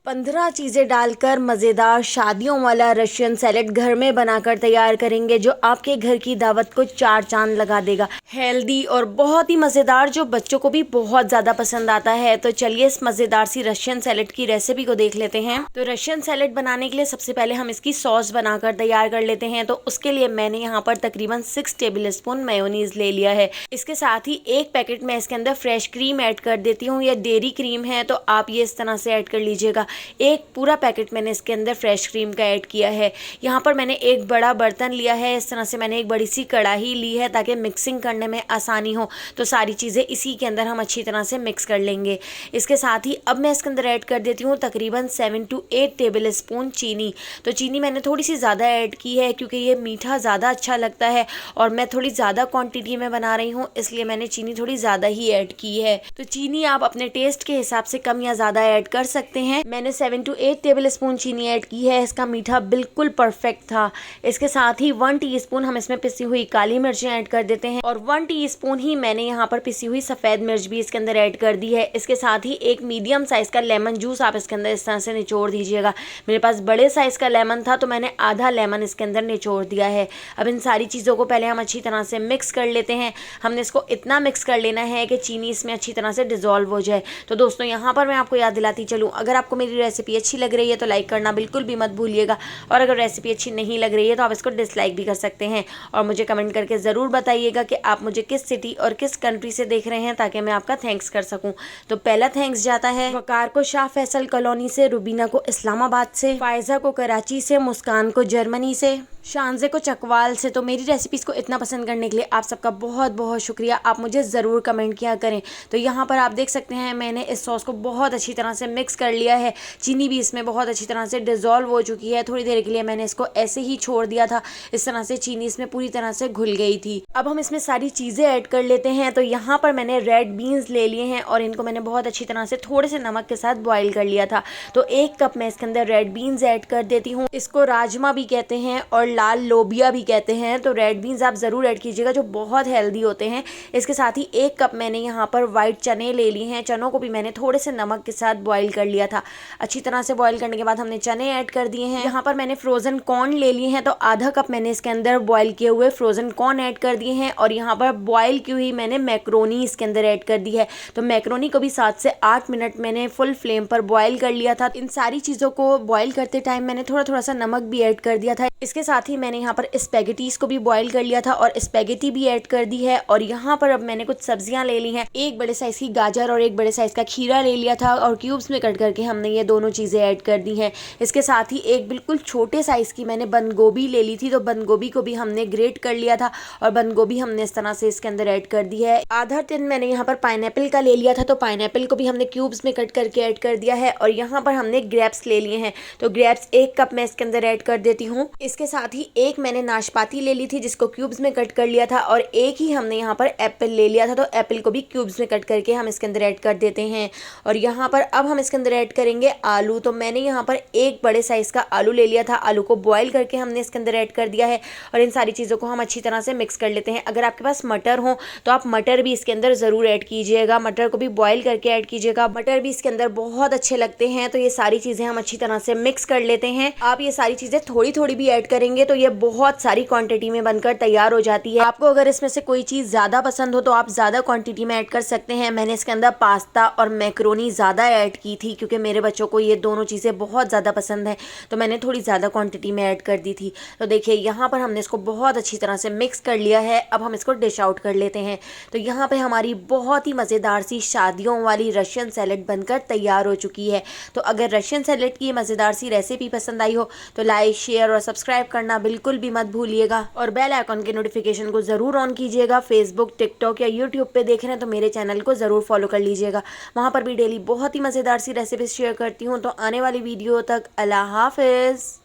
15 चीज़ें डालकर मज़ेदार शादियों वाला रशियन सैलेड घर में बनाकर तैयार करेंगे जो आपके घर की दावत को 4 चांद लगा देगा। हेल्दी और बहुत ही मज़ेदार, जो बच्चों को भी बहुत ज़्यादा पसंद आता है। तो चलिए इस मज़ेदार सी रशियन सैलेड की रेसिपी को देख लेते हैं। तो रशियन सैलेड बनाने के लिए सबसे पहले हम इसकी सॉस बनाकर तैयार कर लेते हैं। तो उसके लिए मैंने यहाँ पर तकरीबन 6 टेबल स्पून मेयोनीज ले लिया है। इसके साथ ही एक पैकेट में इसके अंदर फ्रेश क्रीम ऐड कर देती हूँ। यह डेयरी क्रीम है तो आप ये इस तरह से ऐड कर लीजिएगा। एक पूरा पैकेट मैंने इसके अंदर फ्रेश क्रीम का ऐड किया है। यहाँ पर मैंने एक बड़ा बर्तन लिया है। इस तरह से मैंने एक बड़ी सी कढ़ाई ली है ताकि मिक्सिंग करने में आसानी हो। तो सारी चीज़ें इसी के अंदर हम अच्छी तरह से मिक्स कर लेंगे। इसके साथ ही अब मैं इसके अंदर ऐड कर देती हूँ तकरीबन 7 to 8 टेबल स्पून चीनी। तो चीनी मैंने थोड़ी सी ज़्यादा ऐड की है क्योंकि ये मीठा ज़्यादा अच्छा लगता है और मैं थोड़ी ज़्यादा क्वांटिटी में बना रही हूँ, इसलिए मैंने चीनी थोड़ी ज़्यादा ही ऐड की है। तो चीनी आप अपने टेस्ट के हिसाब से कम या ज़्यादा ऐड कर सकते हैं। मैंने 7 to 8 टेबल स्पून चीनी ऐड की है। इसका मीठा बिल्कुल परफेक्ट था। इसके साथ ही 1 टीस्पून हम इसमें पिसी हुई काली मिर्चें ऐड कर देते हैं और 1 टीस्पून ही मैंने यहाँ पर पिसी हुई सफ़ेद मिर्च भी इसके अंदर ऐड कर दी है। इसके साथ ही एक मीडियम साइज़ का लेमन जूस आप इसके अंदर इस तरह से निचोड़ दीजिएगा। मेरे पास बड़े साइज़ का लेमन था तो मैंने आधा लेमन इसके अंदर निचोड़ दिया है। अब इन सारी चीज़ों को पहले हम अच्छी तरह से मिक्स कर लेते हैं। हमने इसको इतना मिक्स कर लेना है कि चीनी इसमें अच्छी तरह से डिज़ोल्व हो जाए। तो दोस्तों यहाँ पर मैं आपको याद दिलाती चलूँ, अगर आपको मेरी रेसिपी अच्छी लग रही है तो लाइक करना बिल्कुल भी मत भूलिएगा और अगर रेसिपी अच्छी नहीं लग रही है तो आप इसको डिसलाइक भी कर सकते हैं। और मुझे कमेंट करके ज़रूर बताइएगा कि आप मुझे किस सिटी और किस कंट्री से देख रहे हैं ताकि मैं आपका थैंक्स कर सकूं। तो पहला थैंक्स जाता है वकार को शाह फैसल कॉलोनी से, रुबीना को इस्लामाबाद से, फायजा को कराची से, मुस्कान को जर्मनी से, शानजे को चकवाल से। तो मेरी रेसिपीज़ को इतना पसंद करने के लिए आप सबका बहुत बहुत शुक्रिया। आप मुझे ज़रूर कमेंट किया करें। तो यहाँ पर आप देख सकते हैं मैंने इस सॉस को बहुत अच्छी तरह से मिक्स कर लिया है। चीनी भी इसमें बहुत अच्छी तरह से डिज़ोल्व हो चुकी है। थोड़ी देर के लिए मैंने इसको ऐसे ही छोड़ दिया था। इस तरह से चीनी इसमें पूरी तरह से घुल गई थी। अब हम इसमें सारी चीज़ें ऐड कर लेते हैं। तो यहाँ पर मैंने रेड बीन्स ले लिए हैं और इनको मैंने बहुत अच्छी तरह से थोड़े से नमक के साथ बॉयल कर लिया था। तो 1 कप मैं इसके अंदर रेड बीन्स ऐड कर देती हूँ। इसको राजमा भी कहते हैं और लाल लोबिया भी कहते हैं। तो रेड बीन्स आप ज़रूर ऐड कीजिएगा जो बहुत हेल्दी होते हैं। इसके साथ ही 1 कप मैंने यहाँ पर वाइट चने ले लिए हैं। चनों को भी मैंने थोड़े से नमक के साथ बॉईल कर लिया था। अच्छी तरह से बॉईल करने के बाद हमने चने ऐड कर दिए हैं। यहाँ पर मैंने फ्रोज़न कॉर्न ले लिए हैं। तो आधा कप मैंने इसके अंदर बॉईल किए हुए फ्रोज़न कॉर्न ऐड कर दिए हैं और यहाँ पर बॉईल की हुई मैंने मैक्रोनी इसके अंदर ऐड कर दी है। तो मैक्रोनी को भी 7 से 8 मिनट मैंने फुल फ्लेम पर बॉईल कर लिया था। इन सारी चीज़ों को बॉईल करते टाइम मैंने थोड़ा सा नमक भी ऐड कर दिया था। इसके साथ ही मैंने यहाँ पर स्पैगेटीज़ को भी बॉईल कर लिया था और स्पैगेटी भी ऐड कर दी है। और यहाँ पर अब मैंने कुछ सब्जियाँ ले ली हैं। एक बड़े साइज़ की गाजर और एक बड़े साइज़ का खीरा ले लिया था और क्यूब्स में कट करके हमने ये दोनों चीज़ें ऐड कर दी हैं। इसके साथ ही एक बिल्कुल छोटे साइज़ की मैंने बंद गोभी ले ली थी। तो बंद गोभी को भी हमने ग्रेट कर लिया था और बंद गोभी हमने इस तरह से इसके अंदर ऐड कर दी है। आधा टिन मैंने यहाँ पर पाइनएप्पल का ले लिया था। तो पाइनएप्पल को भी हमने क्यूब्स में कट करके ऐड कर दिया है। और यहाँ पर हमने ग्रेप्स ले लिए हैं। तो ग्रेप्स 1 कप मैं इसके अंदर ऐड कर देती हूँ। इसके साथ ही एक मैंने नाशपाती ले ली थी जिसको क्यूब्स में कट कर लिया था और एक ही हमने यहाँ पर एप्पल ले लिया था। तो एप्पल को भी क्यूब्स में कट करके हम इसके अंदर ऐड कर देते हैं। और यहाँ पर अब हम इसके अंदर ऐड करेंगे आलू। तो मैंने यहाँ पर एक बड़े साइज़ का आलू ले लिया था। आलू को बॉईल करके हमने इसके अंदर ऐड कर दिया है और इन सारी चीज़ों को हम अच्छी तरह से मिक्स कर लेते हैं। अगर आपके पास मटर हो तो आप मटर भी इसके अंदर ज़रूर ऐड कीजिएगा। मटर को भी बॉईल करके ऐड कीजिएगा। मटर भी इसके अंदर बहुत अच्छे लगते हैं। तो ये सारी चीज़ें हम अच्छी तरह से मिक्स कर लेते हैं। आप ये सारी चीज़ें थोड़ी थोड़ी भी ऐड करेंगे तो ये बहुत सारी क्वांटिटी में बनकर तैयार हो जाती है। आपको अगर इसमें से कोई चीज़ ज़्यादा पसंद हो तो आप ज़्यादा क्वांटिटी में ऐड कर सकते हैं। मैंने इसके अंदर पास्ता और मैक्रोनी ज़्यादा ऐड की थी क्योंकि मेरे बच्चों को ये दोनों चीज़ें बहुत ज़्यादा पसंद है। तो मैंने थोड़ी ज़्यादा क्वांटिटी में ऐड कर दी थी। तो देखिए यहाँ पर हमने इसको बहुत अच्छी तरह से मिक्स कर लिया है। अब हम इसको डिश आउट कर लेते हैं। तो यहाँ पे हमारी बहुत ही मज़ेदार सी शादियों वाली रशियन सैलेड बनकर तैयार हो चुकी है। तो अगर रशियन सैलेड की मज़ेदार सी रेसिपी पसंद आई हो तो लाइक, शेयर और सब्सक्राइब करना बिल्कुल भी मत भूलिएगा और बेल आइकॉन के नोटिफिकेशन को ज़रूर ऑन कीजिएगा। फेसबुक, टिकटॉक या यूट्यूब पे देख रहे हैं तो मेरे चैनल को ज़रूर फॉलो कर लीजिएगा। वहाँ पर भी डेली बहुत ही मज़ेदार सी रेसिपीज शेयर करती हूँ। तो आने वाली वीडियो तक अल्लाह हाफ़िज़।